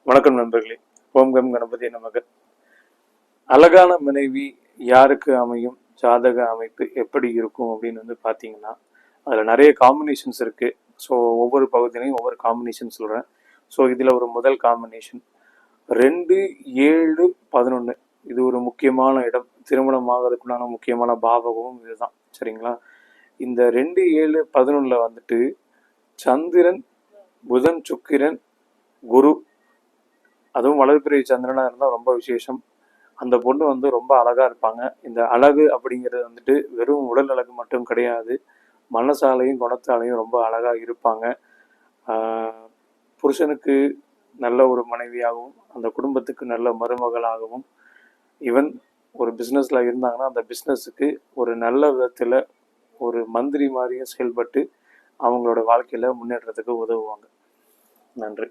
வணக்கம் நண்பர்களே. ஓம் கம் கணபதி நமக. அழகான மனைவி யாருக்கு அமையும், ஜாதக அமைப்பு எப்படி இருக்கும் அப்படின்னு பார்த்தீங்கன்னா, அதில் நிறைய காம்பினேஷன்ஸ் இருக்குது. ஸோ ஒவ்வொரு பகுதியிலையும் ஒவ்வொரு காம்பினேஷன் சொல்கிறேன். ஸோ இதில் ஒரு முதல் காம்பினேஷன் 2, 7, 11. இது ஒரு முக்கியமான இடம். திருமணம் ஆகிறதுக்குண்டான முக்கியமான பாவகமும் இதுதான். சரிங்களா? இந்த 2, 7, 11 சந்திரன், புதன், சுக்கிரன், குரு, அதுவும் வளர்பிறை சந்திரனாக இருந்தால் ரொம்ப விசேஷம். அந்த பொண்ணு ரொம்ப அழகாக இருப்பாங்க. இந்த அழகு அப்படிங்கிறது வெறும் உடல் அழகு மட்டும் கிடையாது, மனசாலையும் குணத்தாலையும் ரொம்ப அழகாக இருப்பாங்க. புருஷனுக்கு நல்ல ஒரு மனைவியாகவும், அந்த குடும்பத்துக்கு நல்ல மருமகளாகவும், ஈவன் ஒரு பிஸ்னஸில் இருந்தாங்கன்னா அந்த பிஸ்னஸுக்கு ஒரு நல்ல விதத்தில் ஒரு மந்திரி மாதிரியும் செயல்பட்டு அவங்களோட வாழ்க்கையில் முன்னேற்றத்துக்கு உதவுவாங்க. நன்றி.